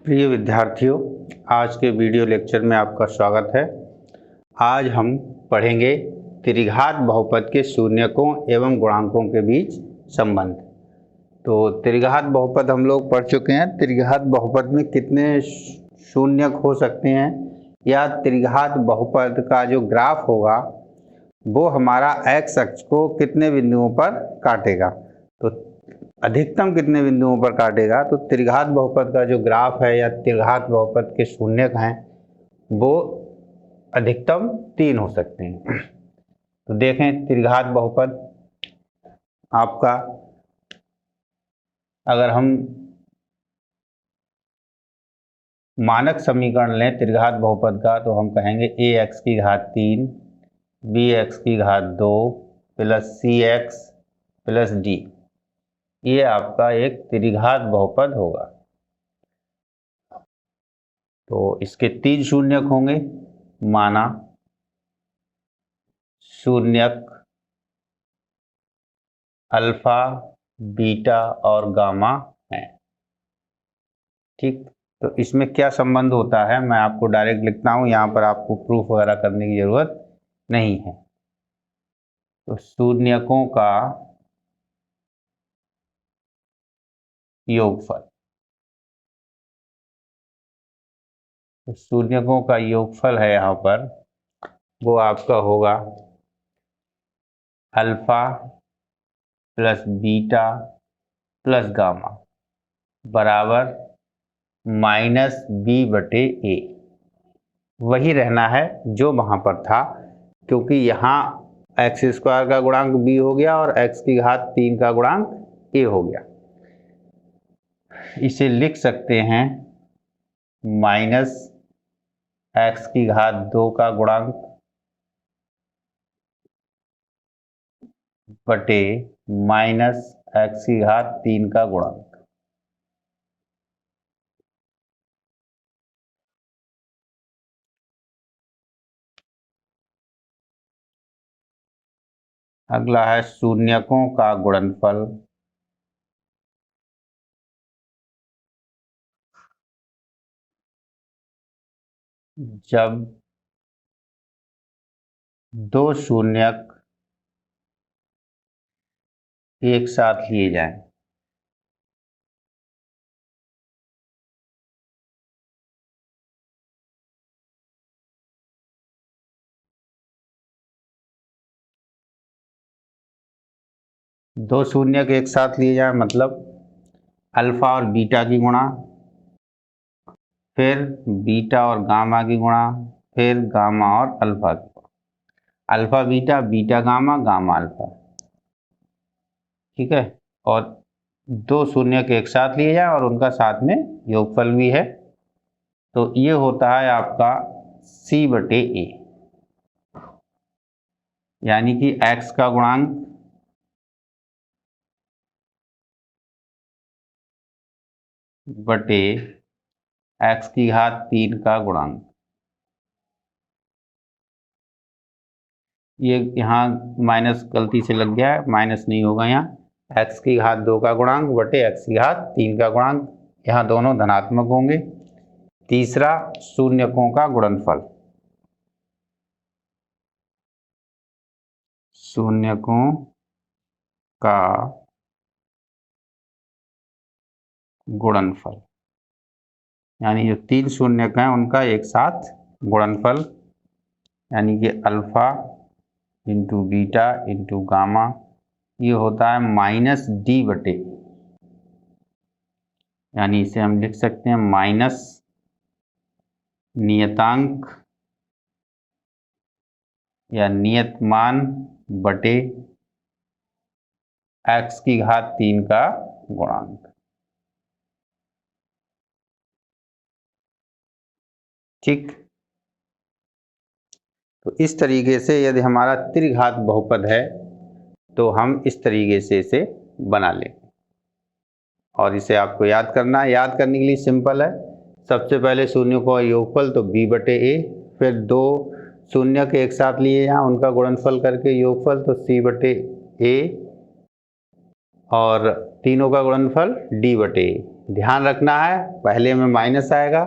प्रिय विद्यार्थियों, आज के वीडियो लेक्चर में आपका स्वागत है। आज हम पढ़ेंगे त्रिघात बहुपद के शून्यकों एवं गुणांकों के बीच संबंध। तो त्रिघात बहुपद हम लोग पढ़ चुके हैं। त्रिघात बहुपद में कितने शून्यक हो सकते हैं या त्रिघात बहुपद का जो ग्राफ होगा वो हमारा एक्स अक्ष को कितने बिंदुओं पर काटेगा, तो अधिकतम कितने बिंदुओं पर काटेगा। तो त्रिघात बहुपद का जो ग्राफ है या त्रिघात बहुपद के शून्यक हैं वो अधिकतम 3 हो सकते हैं। तो देखें त्रिघात बहुपद आपका, अगर हम मानक समीकरण लें त्रिघात बहुपद का तो हम कहेंगे ax की घात 3 bx की घात 2 प्लस cx प्लस d, ये आपका एक त्रिघात बहुपद होगा। तो इसके 3 शून्यक होंगे, माना शून्यक अल्फा, बीटा और गामा है। ठीक, तो इसमें क्या संबंध होता है मैं आपको डायरेक्ट लिखता हूं, यहां पर आपको प्रूफ वगैरह करने की जरूरत नहीं है। तो शून्यकों का योगफल, तो शून्यकों का योगफल है यहाँ पर, वो आपका होगा alpha plus beta plus gamma बराबर माइनस बी बटे ए। वही रहना है जो वहां पर था, क्योंकि यहाँ एक्स स्क्वायर का गुणांक बी हो गया और एक्स की घात 3 का गुणांक ए हो गया। इसे लिख सकते हैं माइनस एक्स की घात 2 का गुणांक बटे माइनस एक्स की घात 3 का गुणांक। अगला है शून्यकों का गुणनफल। जब दो शून्यक एक साथ लिए जाएं, दो शून्यक एक साथ लिए जाएं मतलब अल्फा और बीटा की गुणा, फिर बीटा और गामा की गुणा, फिर गामा और अल्फा की गुणा, alpha beta, beta gamma, gamma alpha. ठीक है, और दो शून्यक एक साथ लिए जाएं और उनका साथ में योगफल भी है, तो ये होता है आपका c बटे ए, यानी कि x का गुणांक बटे x की घात 3 का गुणांक। ये यहाँ माइनस गलती से लग गया है, माइनस नहीं होगा यहाँ। x की घात 2 का गुणांक बटे x की घात 3 का गुणांक, यहाँ दोनों धनात्मक होंगे। तीसरा शून्यकों का गुणनफल, शून्यकों का गुणनफल, यानी जो 3 शून्यक हैं उनका एक साथ गुणनफल, यानी कि alpha into beta into gamma, ये होता है माइनस डी बटे, यानी इसे हम लिख सकते हैं माइनस नियतांक या नियत मान बटे x की घात 3 का गुणांक। ठीक, तो इस तरीके से यदि हमारा त्रिघात बहुपद है तो हम इस तरीके से इसे बना लेंगे, और इसे आपको याद करना है। याद करने के लिए सिंपल है, सबसे पहले शून्यों का योगफल तो b बटे ए, फिर दो शून्यक एक साथ लिए यहाँ उनका गुणनफल करके योगफल तो c बटे ए, और तीनों का गुणनफल d बटे ए। ध्यान रखना है, पहले में माइनस आएगा,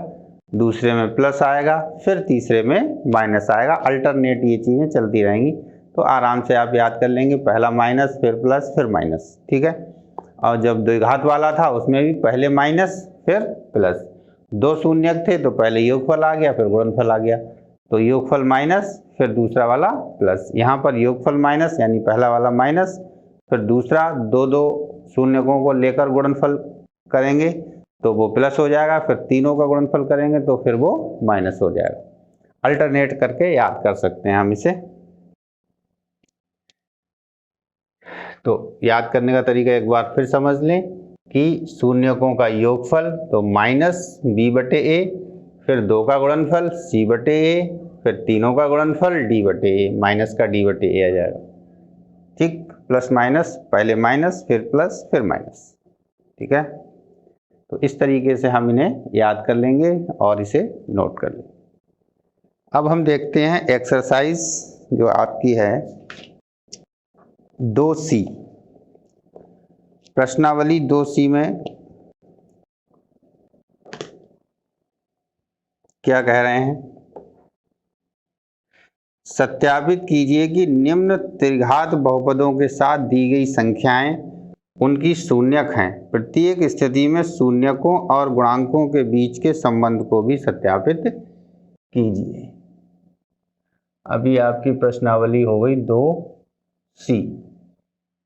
दूसरे में प्लस आएगा, फिर तीसरे में माइनस आएगा। अल्टरनेट ये चीज़ें चलती रहेंगी, तो आराम से आप याद कर लेंगे, पहला माइनस फिर प्लस फिर माइनस, ठीक है। और जब द्विघात वाला था उसमें भी पहले माइनस फिर प्लस, दो शून्यक थे तो पहले योगफल आ गया फिर गुणनफल आ गया, तो योगफल माइनस फिर दूसरा वाला प्लस। यहाँ पर योगफल माइनस यानी पहला वाला माइनस फिर दूसरा, दो दो शून्यकों को लेकर गुणनफल करेंगे तो वो प्लस हो जाएगा, फिर तीनों का गुणनफल करेंगे तो फिर वो माइनस हो जाएगा। अल्टरनेट करके याद कर सकते हैं हम इसे। तो याद करने का तरीका एक बार फिर समझ लें कि शून्यकों का योगफल तो माइनस बी बटे ए, फिर दो का गुणनफल सी बटे ए, फिर तीनों का गुणनफल डी बटे ए, माइनस का डी बटे ए आ जाएगा, ठीक। प्लस माइनस, पहले माइनस फिर प्लस फिर माइनस, ठीक है। तो इस तरीके से हम इन्हें याद कर लेंगे और इसे नोट कर लेंगे। अब हम देखते हैं एक्सरसाइज जो आपकी है 2C, प्रश्नावली 2C में क्या कह रहे हैं। सत्यापित कीजिए कि निम्न त्रिघात बहुपदों के साथ दी गई संख्याएं उनकी शून्यक हैं, प्रत्येक स्थिति में शून्यकों और गुणांकों के बीच के संबंध को भी सत्यापित कीजिए। अभी आपकी प्रश्नावली हो गई 2C।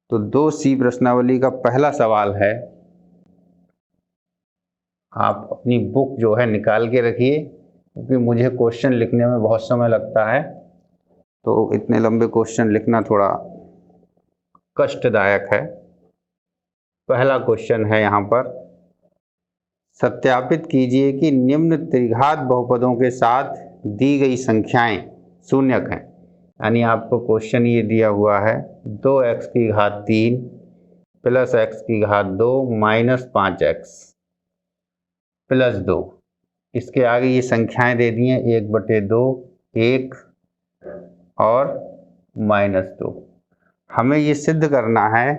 तो 2C प्रश्नावली का पहला सवाल है, आप अपनी बुक जो है निकाल के रखिए, क्योंकि मुझे क्वेश्चन लिखने में बहुत समय लगता है, तो इतने लंबे क्वेश्चन लिखना थोड़ा कष्टदायक है। पहला क्वेश्चन है यहाँ पर, सत्यापित कीजिए कि निम्न त्रिघात बहुपदों के साथ दी गई संख्याएं शून्यक हैं। यानी आपको क्वेश्चन ये दिया हुआ है 2x की घात 3 प्लस x की घात 2 माइनस 5x प्लस 2, इसके आगे ये संख्याएं दे दी हैं 1/2, 1 और -2। हमें ये सिद्ध करना है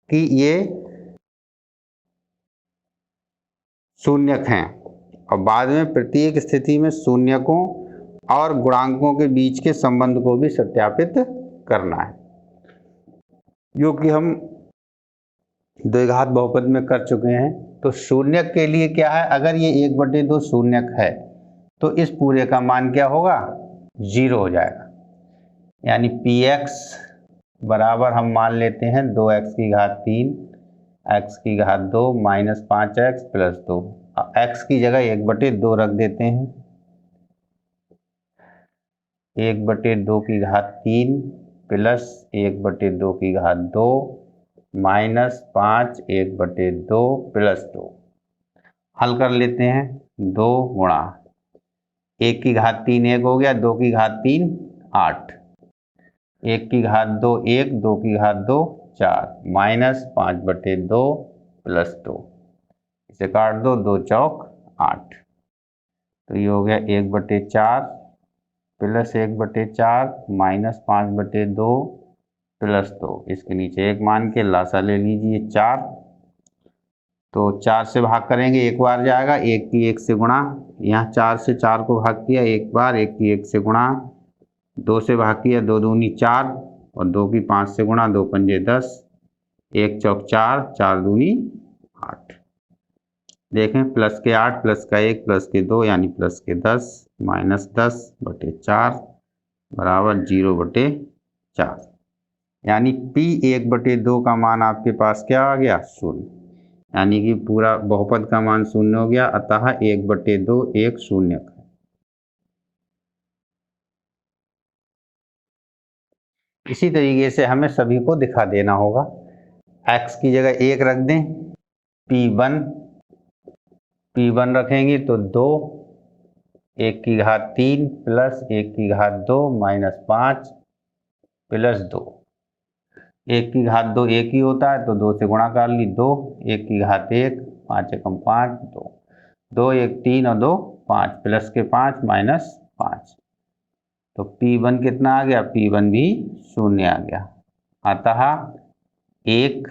कि ये शून्यक हैं, और बाद में प्रत्येक स्थिति में शून्यकों और गुणांकों के बीच के संबंध को भी सत्यापित करना है, जो कि हम द्विघात बहुपद में कर चुके हैं। तो शून्यक के लिए क्या है, अगर ये 1/2 शून्यक है तो इस पूरे का मान क्या होगा, 0 हो जाएगा। यानी px बराबर हम मान लेते हैं 2x की घात 3 x की घात 2 माइनस 5x प्लस 2। x की जगह 1/2 रख देते हैं, 1/2 की घात 3 प्लस 1/2 की घात 2 माइनस 5 1/2 प्लस 2। हल कर लेते हैं, 2 गुणा 1 की घात 3 1 हो गया, 2 की घात 3 8, 1 की घात 2 1, 2 की घात 2 4 माइनस 5/2 प्लस 2, इसे काट दो, 2 चौक 8, तो ये हो गया 1/4 प्लस 1/4 माइनस 5/2 प्लस 2। इसके नीचे 1 मान के लासा ले लीजिए 4, तो 4 से भाग करेंगे 1 बार जाएगा, 1 की 1 से गुणा, यहाँ 4 से 4 को भाग किया 1 बार, 1 की 1 से गुणा, 2 से भाग किया 2 दूनी 4 और 2 की 5 से गुणा, 2 पंजे 10, 1 चौक 4, 4 दूनी 8। देखें, प्लस के 8 प्लस का 1 प्लस के 2 यानी प्लस के 10 माइनस 10/4 बराबर 0/4। यानी p 1/2 का मान आपके पास क्या आ गया, 0। यानी कि पूरा बहुपद का मान 0 हो गया, अतः 1/2 एक शून्यक है। इसी तरीके से हमें सभी को दिखा देना होगा। x की जगह 1 रख दें, p1 रखेंगे तो 2, 1 की घात 3 प्लस 1 की घात 2 माइनस 5 प्लस 2। 1 की घात 2 1 ही होता है, तो 2 से गुणा कर ली 2, 1 की घात 1 5 एकम 5 2, 2 1 3 और 2 5 प्लस के 5 माइनस 5, तो p1 कितना आ गया, p1 भी 0 आ गया। अतः एक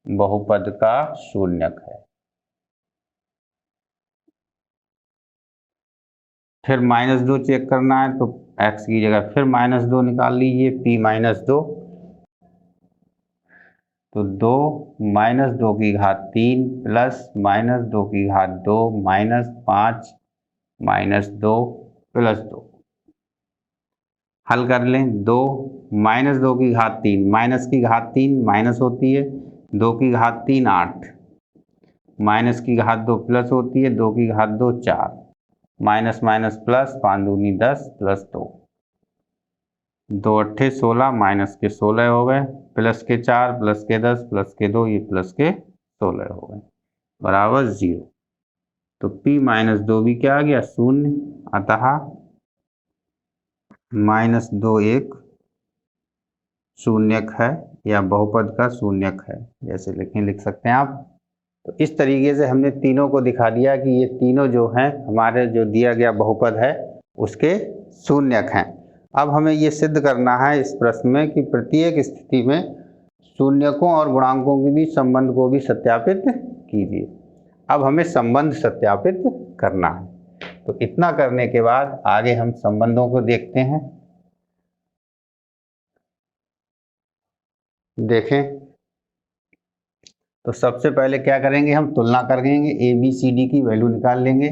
बहुपद का शून्यक है। फिर -2 चेक करना है तो x की जगह फिर -2 निकाल लीजिए, p -2 तो 2 -2 की घात 3 प्लस -2 की घात 2 -5 -2 प्लस 2। हल कर लें। 2 -2 की घात 3 माइनस की घात 3 माइनस होती है, 2 की घात 3 8, माइनस की घात 2 प्लस होती है, 2 की घात 2 4, माइनस माइनस प्लस 5 दूनी 10 प्लस 2, 2 अट्ठे 16 माइनस के 16 हो गए, प्लस के 4 प्लस के 10 प्लस के 2 ये प्लस के 16 हो गए बराबर 0। तो p -2 भी क्या आ गया 0, अतः -2 एक शून्यक है या बहुपद का शून्यक है, जैसे लिख सकते हैं आप। तो इस तरीके से हमने तीनों को दिखा दिया कि ये तीनों जो हैं हमारे जो दिया गया बहुपद है उसके शून्यक हैं। अब हमें ये सिद्ध करना है इस प्रश्न में कि प्रत्येक स्थिति में शून्यकों और गुणांकों के बीच संबंध को भी सत्यापित कीजिए। अब हमें संबंध सत्यापित करना है, तो इतना करने के बाद आगे हम संबंधों को देखते हैं। देखें, तो सबसे पहले क्या करेंगे, हम तुलना करेंगे, ए बी सी डी की वैल्यू निकाल लेंगे।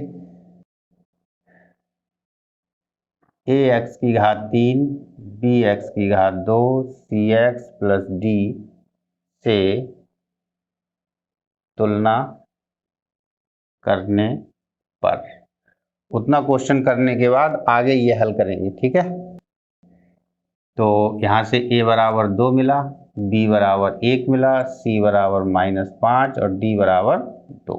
ए एक्स की घात 3 बी एक्स की घात 2 सी एक्स प्लस डी से तुलना करने पर, उतना क्वेश्चन करने के बाद आगे ये हल करेंगे, ठीक है। तो यहाँ से a बराबर 2 मिला, b बराबर 1 मिला, c बराबर -5 और d बराबर 2।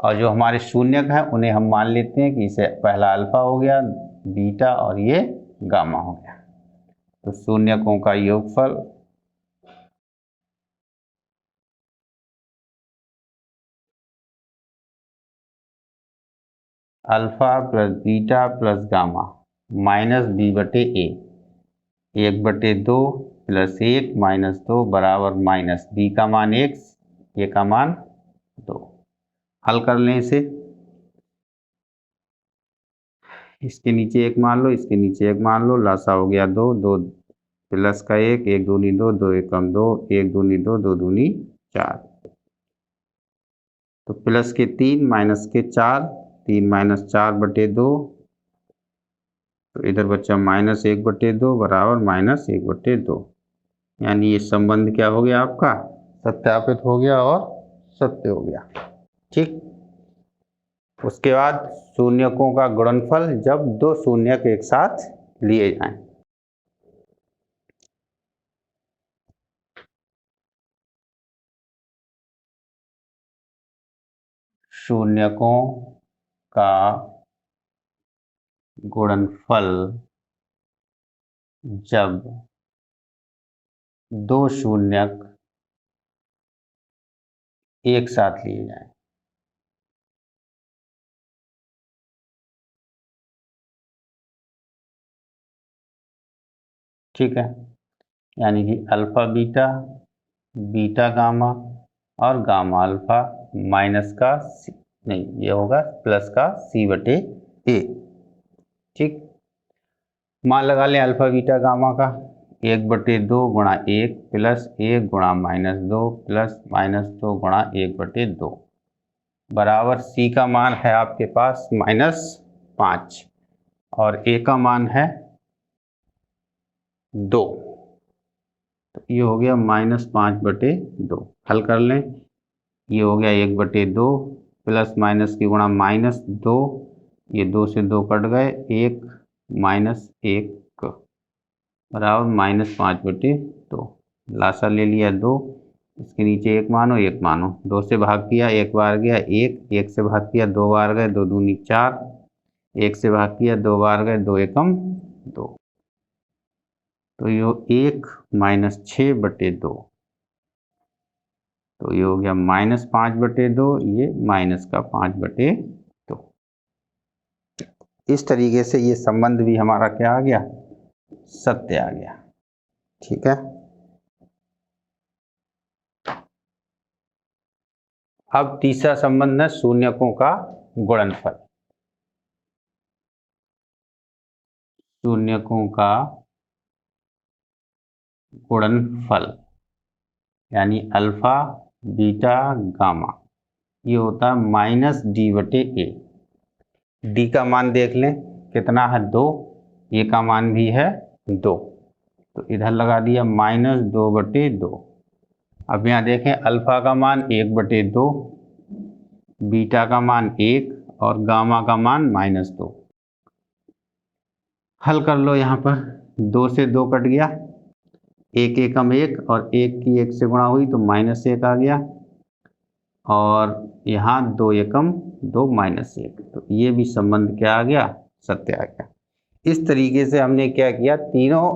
और जो हमारे शून्यक हैं उन्हें हम मान लेते हैं कि इसे पहला अल्फा हो गया, बीटा और ये गामा हो गया। तो शून्यकों का योगफल alpha plus beta plus gamma -b/a, 1/2 plus 1 -2 बराबर माइनस b का मान x, a का मान 2। हल कर लें इसे, इसके नीचे 1 मान लो, इसके नीचे 1 मान लो, लासा हो गया 2, 2 प्लस का 1, 1 दूनी 2, 2 एकम 2, 1 दूनी 2, 2 दूनी 4। तो प्लस के 3 माइनस के 4, 3 - 4/2, तो इधर बच्चा -1/2 बराबर -1/2। यानी ये संबंध क्या हो गया आपका सत्यापित हो गया और सत्य हो गया, ठीक। उसके बाद शून्यकों का गुणनफल जब दो शून्यक एक साथ लिए जाएं। शून्यकों का गुणनफल जब दो शून्यक एक साथ लिए जाएं। ठीक है, यानी कि अल्फा बीटा, बीटा गामा और गामा अल्फा माइनस का सी, नहीं ये होगा प्लस का c/a, ठीक। मान लगा लें अल्फा बीटा गामा का 1/2 गुणा 1 प्लस 1 गुणा -2 प्लस -2 गुणा 1/2 बराबर c का मान है आपके पास -5 और a का मान है 2। तो ये हो गया -5/2। हल कर लें, ये हो गया 1/2 प्लस माइनस की गुणा -2, ये 2 से 2 कट गए, 1 -1 बराबर -5/2। लासा ले लिया 2, इसके नीचे 1 मानो, 1 मानो, 2 से भाग किया 1 बार गया 1, 1 से भाग किया 2 बार गए, 2 दूनी 4, 1 से भाग किया 2 बार गए, 2 एकम 2। तो ये 1 -6/2, तो ये हो गया -5/2, ये -5/2। इस तरीके से ये संबंध भी हमारा क्या आ गया सत्य आ गया, ठीक है। अब तीसरा संबंध है शून्यकों का गुणनफल। शून्यकों का गुणनफल यानी अल्फा बीटा गामा, ये होता है -d/a। डी का मान देख लें कितना है 2, ए का मान भी है 2, तो इधर लगा दिया -2/2। अब यहाँ देखें अल्फा का मान 1/2, बीटा का मान 1 और गामा का मान -2। हल कर लो, यहाँ पर 2 से 2 कट गया, 1 एकम 1 और 1 की 1 से गुणा हुई तो -1 आ गया, और यहाँ 2 एकम 2 -1, तो ये भी संबंध क्या आ गया, सत्य आ गया। इस तरीके से हमने क्या किया, तीनों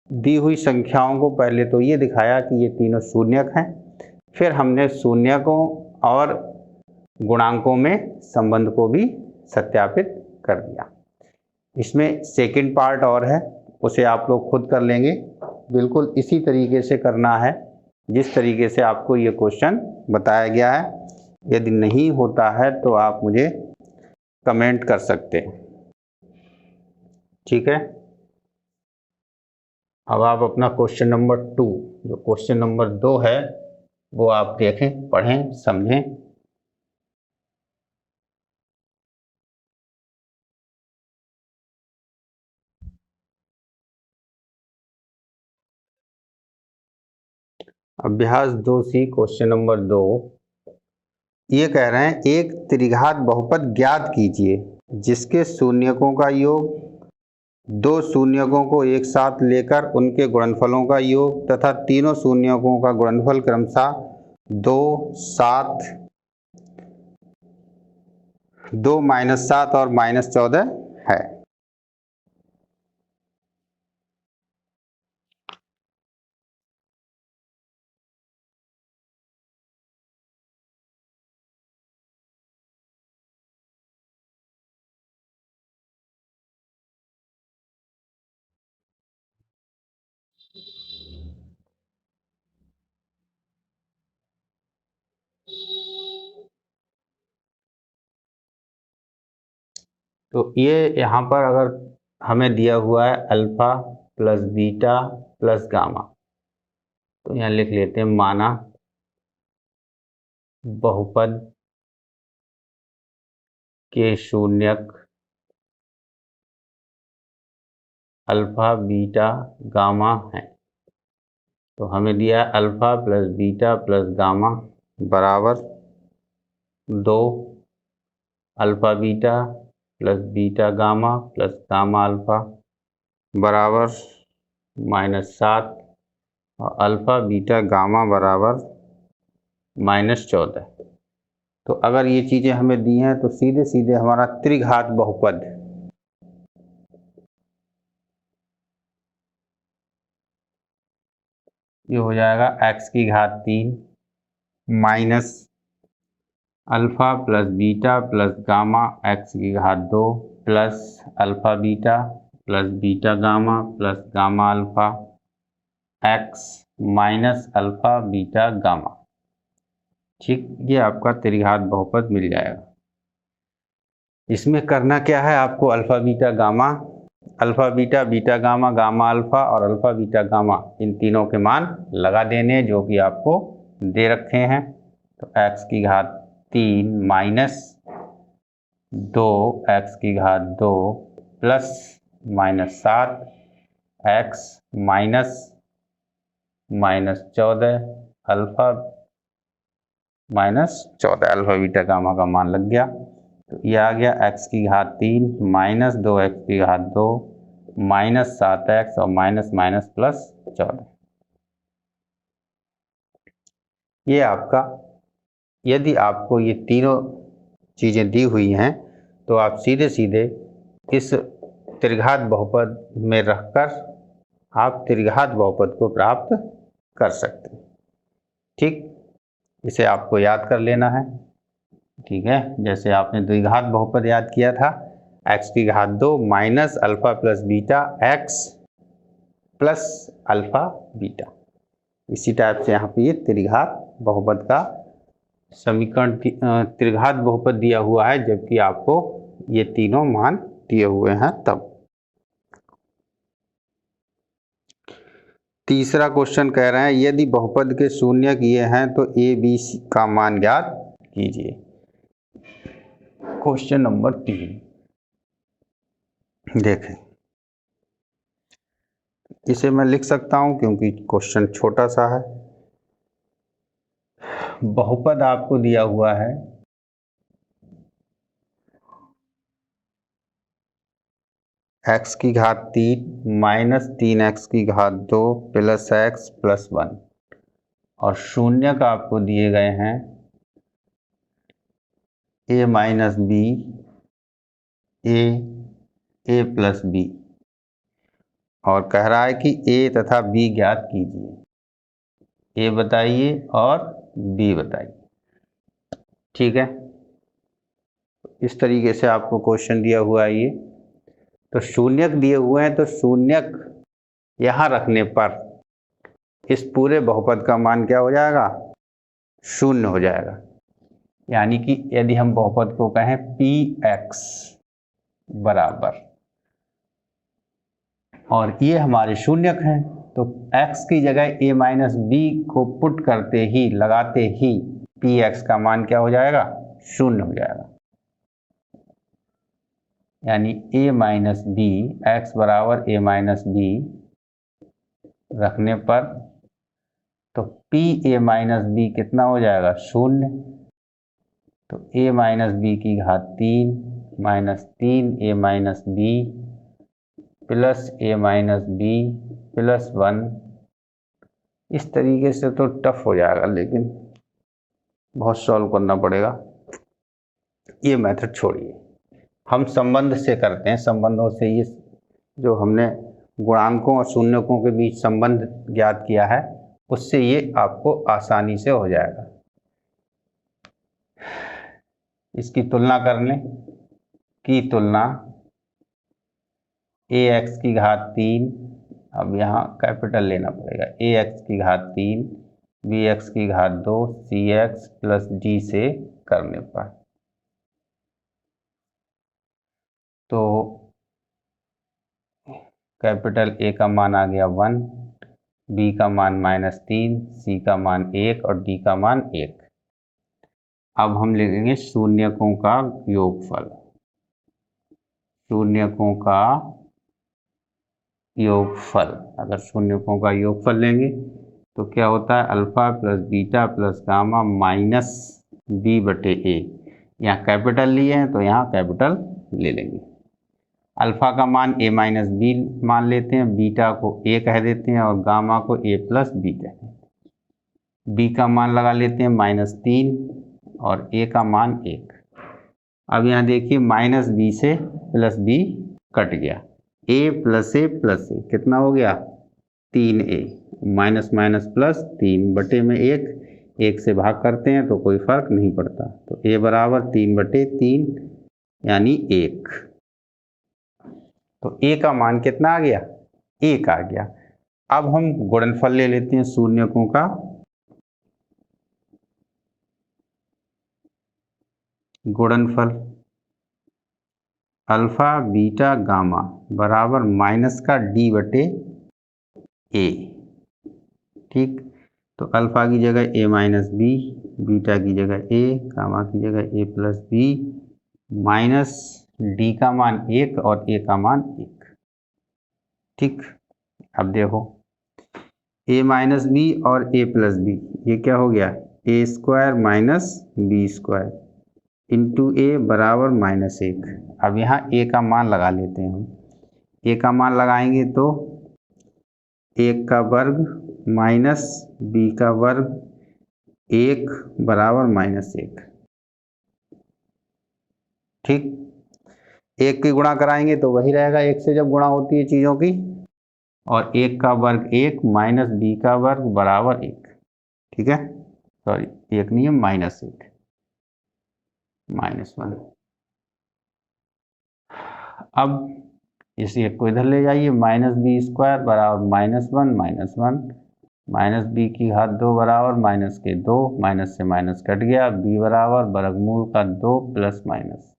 दी हुई संख्याओं को पहले तो ये दिखाया कि ये तीनों शून्यक हैं, फिर हमने शून्यकों और गुणांकों में संबंध को भी सत्यापित कर दिया। इसमें सेकंड पार्ट और है, उसे आप लोग खुद कर लेंगे, बिल्कुल इसी तरीके से करना है जिस तरीके से आपको ये क्वेश्चन बताया गया है। यदि नहीं होता है तो आप मुझे कमेंट कर सकते हैं, ठीक है। अब आप अपना क्वेश्चन नंबर 2, जो क्वेश्चन नंबर 2 है, वो आप देखें, पढ़ें, समझें। अभ्यास 2C क्वेश्चन नंबर 2, ये कह रहे हैं एक त्रिघात बहुपद ज्ञात कीजिए जिसके शून्यकों का योग, 2 शून्यकों को एक साथ लेकर उनके गुणनफलों का योग तथा तीनों शून्यकों का गुणनफल क्रमशः 2, 7, 2, -7 और -14 है। तो ये यहाँ पर अगर हमें दिया हुआ है alpha plus beta plus gamma, तो यहाँ लिख लेते हैं माना बहुपद के शून्यक अल्फा बीटा गामा है। तो हमें दिया alpha plus beta plus gamma बराबर 2 alpha beta plus beta gamma plus gamma alpha बराबर -7 और अल्फा बीटा गामा बराबर -14। तो अगर ये चीज़ें हमें दी हैं तो सीधे सीधे हमारा त्रिघात बहुपद ये हो जाएगा x³ minus alpha plus beta plus gamma x² plus alpha beta plus beta gamma plus gamma alpha x minus alpha beta gamma, ठीक। ये आपका त्रिघात बहुपद मिल जाएगा। इसमें करना क्या है आपको, alpha beta gamma, alpha beta, beta gamma, gamma alpha और अल्फा बीटा गामा, इन तीनों के मान लगा देने जो कि आपको दे रखे हैं। तो x³ minus 2 x² plus -7 x minus -14 alpha -14 alpha beta gamma का मान लग गया। तो ये आ गया x³ माइनस 2 x² -7x और माइनस प्लस 14। ये आपका, यदि आपको ये तीनों चीज़ें दी हुई हैं तो आप सीधे सीधे इस त्रिघात बहुपद में रखकर आप त्रिघात बहुपद को प्राप्त कर सकते हैं, ठीक। इसे आपको याद कर लेना है, ठीक है। जैसे आपने द्विघात बहुपद याद किया था, x² minus alpha plus beta x plus alpha beta, इसी टाइप से यहाँ पे ये त्रिघात बहुपद का समीकरण, त्रिघात बहुपद दिया हुआ है जबकि आपको ये तीनों मान दिए हुए हैं तब। तीसरा क्वेश्चन कह रहे हैं यदि बहुपद के शून्यक ये हैं तो ए बी सी का मान ज्ञात कीजिए। क्वेश्चन नंबर 3 देखें, इसे मैं लिख सकता हूं क्योंकि क्वेश्चन छोटा सा है। बहुपद आपको दिया हुआ है x की घात 3 माइनस 3x की घात 2 प्लस x प्लस 1 और शून्यक आपको दिए गए हैं a minus B A plus B और कह रहा है कि a तथा b ज्ञात कीजिए। a बताइए और b बताइए। ठीक है, इस तरीके से आपको क्वेश्चन दिया हुआ है। ये तो शून्यक दिए हुए हैं तो शून्यक यहाँ रखने पर इस पूरे बहुपद का मान क्या हो जाएगा? शून्य हो जाएगा। यानी कि यदि हम बहुपद को कहें px बराबर और ये हमारे शून्यक हैं तो x की जगह a माइनस बी को पुट करते ही लगाते ही px का मान क्या हो जाएगा? शून्य हो जाएगा। यानी a माइनस बी एक्स बराबर a माइनस बी रखने पर तो p a माइनस बी कितना हो जाएगा? शून्य। तो a माइनस बी की घात 3 minus 3 a minus B plus a minus B plus 1। इस तरीके से तो टफ हो जाएगा, लेकिन बहुत सॉल्व करना पड़ेगा। ये मेथड छोड़िए, हम संबंध से करते हैं। संबंधों से ये जो हमने गुणांकों और शून्यकों के बीच संबंध ज्ञात किया है उससे ये आपको आसानी से हो जाएगा। इसकी तुलना कर लें, की तुलना ax की घात 3, अब यहाँ कैपिटल लेना पड़ेगा, ax की घात 3 bx की घात 2 cx प्लस d से करने पर तो कैपिटल A का मान आ गया 1, B का मान -3, C का मान 1 और D का मान 1। अब हम लिखेंगे शून्यकों का योगफल। शून्यकों का योगफल, अगर शून्यकों का योगफल लेंगे तो क्या होता है? Alpha plus beta plus gamma minus B बटे ए। यहाँ कैपिटल लिए हैं तो यहाँ कैपिटल ले लेंगे। अल्फा का मान a माइनस बी मान लेते हैं, बीटा को a कह देते हैं और गामा को a प्लस बी कहते हैं। b का मान लगा लेते हैं -3 और a का मान 1। अब यहाँ देखिए माइनस बी से प्लस बी कट गया, a प्लस ए प्लस ए कितना हो गया? 3a माइनस माइनस प्लस 3 बटे में 1 से भाग करते हैं तो कोई फर्क नहीं पड़ता। तो a बराबर 3 बटे 3 यानी 1। तो a का मान कितना आ गया? 1 आ गया। अब हम गुणनफल ले लेते हैं शून्यकों का। गुणनफल अल्फा बीटा गामा बराबर माइनस का d बटे a। ठीक, तो अल्फा की जगह a माइनस बी, बीटा की जगह a, गामा की जगह a plus B minus d का मान 1 और a का मान 1। ठीक, अब देखो a माइनस बी और a प्लस बी, ये क्या हो गया? a square minus B square into a बराबर -1। अब यहाँ a का मान लगा लेते हैं हम। a का मान लगाएंगे तो 1 का वर्ग माइनस b का वर्ग 1 बराबर -1। ठीक, 1 की गुणा कराएंगे तो वही रहेगा 1 से जब गुणा होती है चीज़ों की, और 1 का वर्ग 1 माइनस बी का वर्ग बराबर 1। ठीक है, सॉरी 1 नहीं है -1 -1। अब इस 1 को इधर ले जाइए, माइनस बी स्क्वायर बराबर -1 माइनस बी की घात 2 बराबर माइनस के 2, माइनस से माइनस कट गया, बी बराबर वर्गमूल का 2 प्लस माइनस,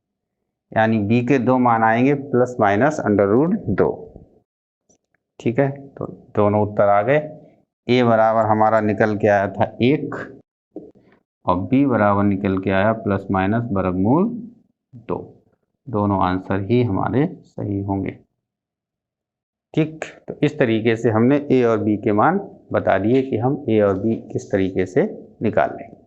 यानी बी के 2 मान आएंगे प्लस माइनस √2। ठीक है, तो दोनों उत्तर आ गए। ए बराबर हमारा निकल के आया था 1 और बी बराबर निकल के आया प्लस माइनस वर्गमूल 2। दोनों आंसर ही हमारे सही होंगे। ठीक, तो इस तरीके से हमने ए और बी के मान बता दिए कि हम ए और बी किस तरीके से निकाल लेंगे।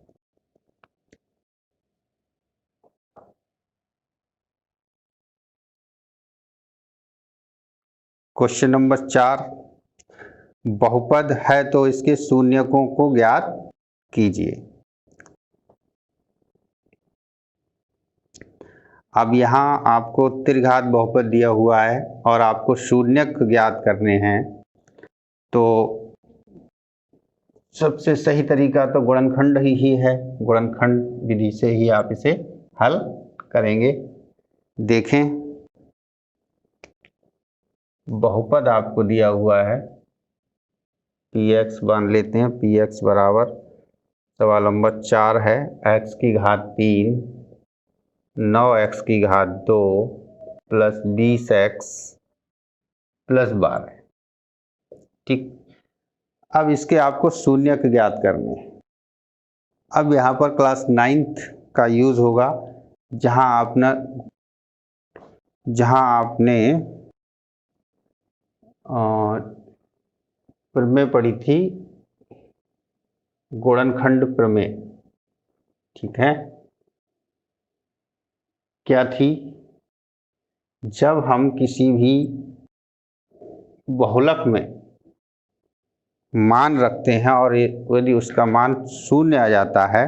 क्वेश्चन नंबर 4, बहुपद है तो इसके शून्यकों को ज्ञात कीजिए। अब यहाँ आपको त्रिघात बहुपद दिया हुआ है और आपको शून्यक ज्ञात करने हैं, तो सबसे सही तरीका तो गुणनखंड ही है। गुणनखंड विधि से ही आप इसे हल करेंगे। देखें, बहुपद आपको दिया हुआ है, पी एक्स मान लेते हैं। पी एक्स बराबर सवाल नंबर 4 है x की घात 3 9x की घात 2 प्लस 20x प्लस 12। ठीक, अब इसके आपको शून्यक ज्ञात करने हैं। अब यहाँ पर क्लास 9th का यूज होगा, जहाँ आपने प्रमेय पढ़ी थी, गुणनखंड प्रमेय। ठीक है, क्या थी? जब हम किसी भी बहुलक में मान रखते हैं और यदि उसका मान शून्य आ जाता है,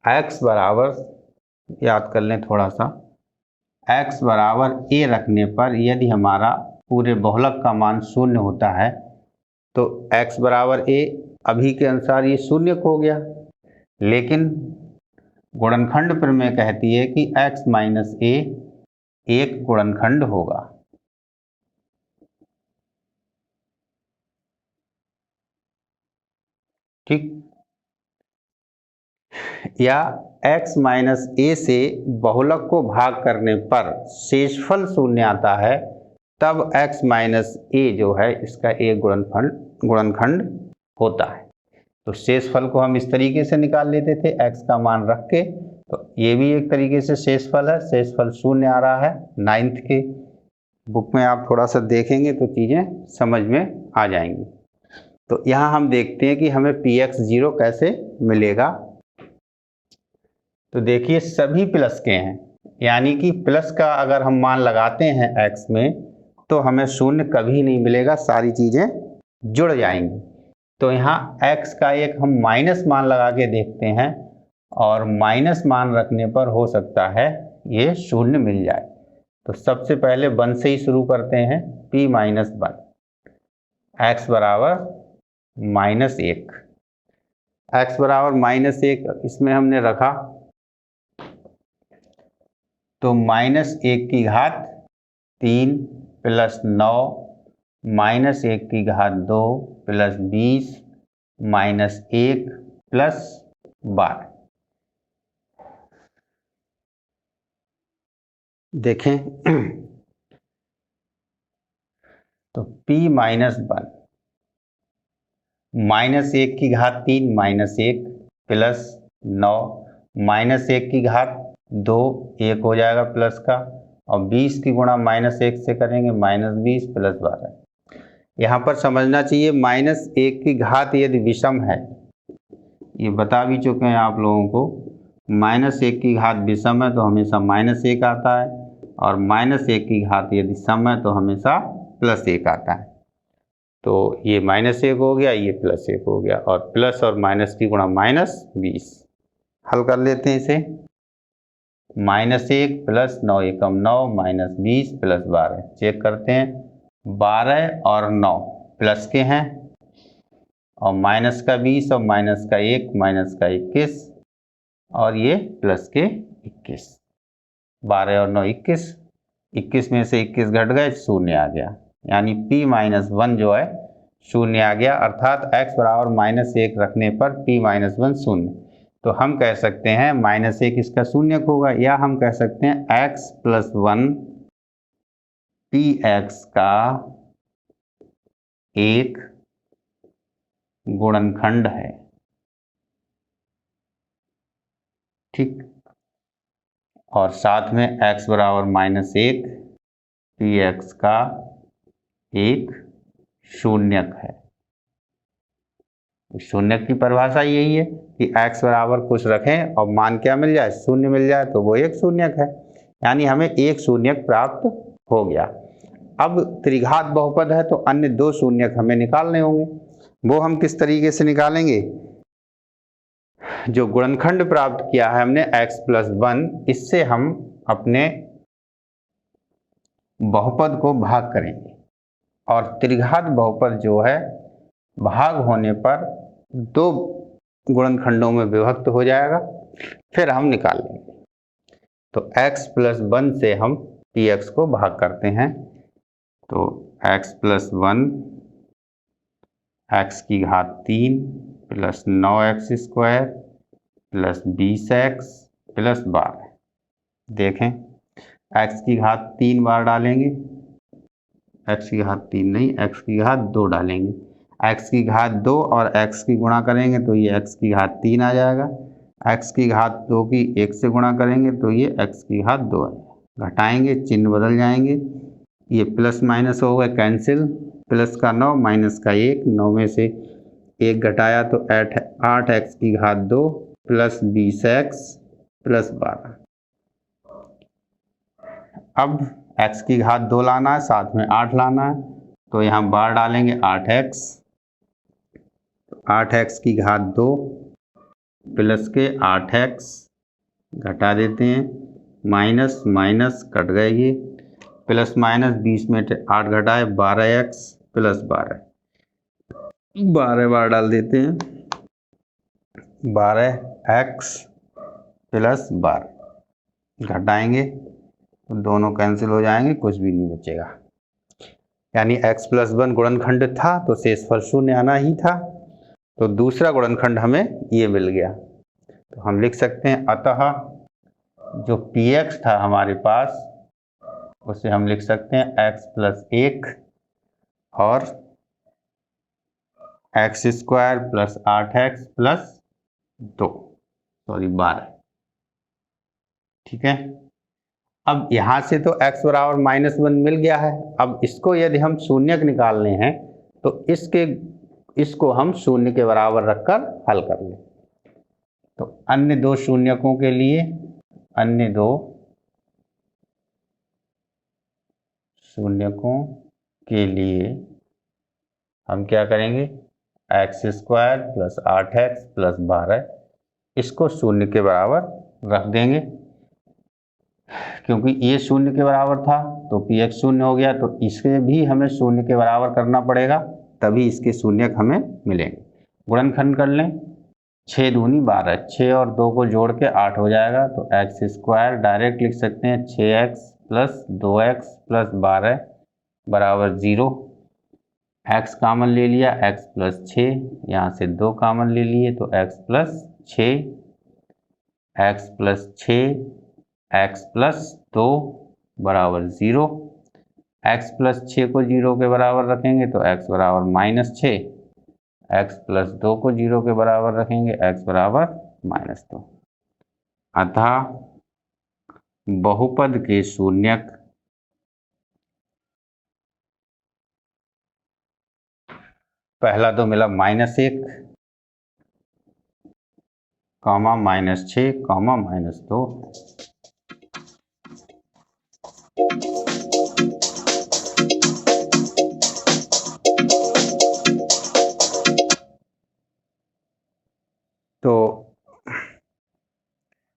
x बराबर, याद कर लें थोड़ा सा, x बराबर a रखने पर यदि हमारा पूरे बहुलक का मान शून्य होता है तो x बराबर a, अभी के अनुसार ये शून्य हो गया। लेकिन गुणनखंड प्रमेय कहती है कि x माइनस a एक गुणनखंड होगा। ठीक, या x माइनस a से बहुलक को भाग करने पर शेषफल शून्य आता है, तब x माइनस a जो है इसका एक गुणनखंड होता है। तो शेषफल को हम इस तरीके से निकाल लेते थे x का मान रख के, तो ये भी एक तरीके से शेषफल है। शेषफल शून्य आ रहा है। 9th के बुक में आप थोड़ा सा देखेंगे तो चीज़ें समझ में आ जाएंगी। तो यहाँ हम देखते हैं कि हमें px0 कैसे मिलेगा। तो देखिए, सभी प्लस के हैं, यानी कि प्लस का अगर हम मान लगाते हैं x में तो हमें शून्य कभी नहीं मिलेगा, सारी चीज़ें जुड़ जाएंगी। तो यहाँ x का एक हम माइनस मान लगा के देखते हैं और माइनस मान रखने पर हो सकता है ये शून्य मिल जाए। तो सबसे पहले 1 से ही शुरू करते हैं। p माइनस 1, x बराबर -1, x बराबर -1 इसमें हमने रखा तो -1 की घात 3 प्लस 9 -1 की घात 2 प्लस 20 -1 प्लस 12। देखें, तो p माइनस 1 -1 की घात 3 -1 प्लस 9 -1 की घात 2 1 हो जाएगा प्लस का, और 20 की गुणा -1 से करेंगे -20 प्लस 12। यहाँ पर समझना चाहिए -1 की घात यदि विषम है, ये बता भी चुके हैं आप लोगों को, -1 की घात विषम है तो हमेशा -1 आता है, और -1 की घात यदि सम है तो हमेशा +1 आता है। तो ये -1 हो गया, ये +1 हो गया, और प्लस और माइनस की गुणा -20। हल कर लेते हैं इसे। -1 प्लस 9 एकम 9 -20 प्लस 12, चेक करते हैं। 12 और 9 प्लस के हैं, और माइनस का 20 और माइनस का 1 माइनस का 21, और ये प्लस के 21। 12 और 9 21, 21 में से 21 घट गए, शून्य आ गया, यानी p माइनस 1 जो है शून्य आ गया। अर्थात x बराबर -1 रखने पर p माइनस 1 शून्य। तो हम कह सकते हैं -1 इसका शून्यक होगा, या हम कह सकते हैं x प्लस 1 px का एक गुणनखंड है। ठीक, और साथ में x बराबर -1 px का एक शून्यक है। शून्यक की परिभाषा यही है कि x बराबर कुछ रखें और मान क्या मिल जाए, शून्य मिल जाए, तो वो एक शून्यक है, यानी हमें एक शून्यक प्राप्त हो गया। अब त्रिघात बहुपद है तो अन्य दो शून्यक हमें निकालने होंगे। वो हम किस तरीके से निकालेंगे? जो गुणनखंड प्राप्त किया है हमने x+1, इससे हम अपने बहुपद को भाग करेंगे और त्रिघात बहुपद जो है भाग होने पर दो गुणनखंडों में विभक्त हो जाएगा, फिर हम निकाल लेंगे। तो x+1 से हम px को भाग करते हैं, तो x+1 x³ plus 9x² plus 20x plus 12। देखें, x³ बार डालेंगे, x³ नहीं, x² डालेंगे, x² और x की गुणा करेंगे तो ये x³ आ जाएगा, x² की 1 से गुणा करेंगे तो ये x² आ जाएगा। घटाएंगे, चिन्ह बदल जाएंगे, ये प्लस माइनस हो गए कैंसिल, प्लस का 9 माइनस का 1, 9 में से 1 घटाया तो 8x² प्लस 20x प्लस 12। अब x² लाना है, साथ में 8 लाना है, तो यहाँ बार डालेंगे 8x, 8x² प्लस के 8x घटा देते हैं, माइनस माइनस कट गए, ये प्लस माइनस 20 में 8 घटाए 12x प्लस 12, 12 बार डाल देते हैं, 12x प्लस 12 घटाएंगे तो दोनों कैंसिल हो जाएंगे, कुछ भी नहीं बचेगा। यानी x+1 गुणनखंड था तो शेषफल शून्य आना ही था, तो दूसरा गुणनखंड हमें ये मिल गया। तो हम लिख सकते हैं अतः जो px था हमारे पास उसे हम लिख सकते हैं x+1 और x² प्लस 8x प्लस 12। ठीक है, अब यहाँ से तो x बराबर -1 मिल गया है। अब इसको यदि हम शून्यक निकालने हैं तो इसको हम शून्य के बराबर रखकर हल कर लें। तो अन्य दो शून्यकों के लिए, अन्य दो शून्यकों के लिए हम क्या करेंगे, x² प्लस 8x प्लस 12 इसको शून्य के बराबर रख देंगे। क्योंकि ये शून्य के बराबर था तो px शून्य हो गया, तो इसे भी हमें शून्य के बराबर करना पड़ेगा, तभी इसके शून्यक हमें मिलेंगे। गुणनखंड कर लें, 6 दूनी 12, 6 और 2 को जोड़ के 8 हो जाएगा, तो x² डायरेक्ट लिख सकते हैं 6x प्लस 2x प्लस 12 बराबर 0। x कामन ले लिया, x प्लस 6, यहाँ से 2 कामन ले लिए तो x plus 6, x plus 6, x plus 2 बराबर 0। x प्लस 6 को 0 के बराबर रखेंगे तो x बराबर -6, x प्लस 2 को 0 के बराबर रखेंगे, x बराबर -2। अतः बहुपद के शून्यक पहला तो मिला -1, -6, -2। तो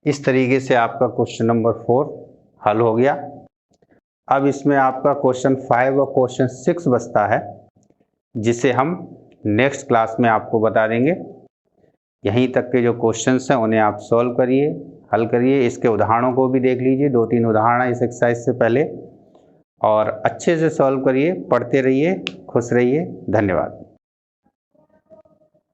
इस तरीके से आपका क्वेश्चन नंबर 4 हल हो गया। अब इसमें आपका क्वेश्चन 5 और क्वेश्चन 6 बचता है, जिसे हम नेक्स्ट क्लास में आपको बता देंगे। यहीं तक के जो क्वेश्चंस हैं उन्हें आप सॉल्व करिए, हल करिए। इसके उदाहरणों को भी देख लीजिए, 2-3 उदाहरण इस एक्सरसाइज से पहले, और अच्छे से सॉल्व करिए, पढ़ते रहिए, खुश रहिए। धन्यवाद।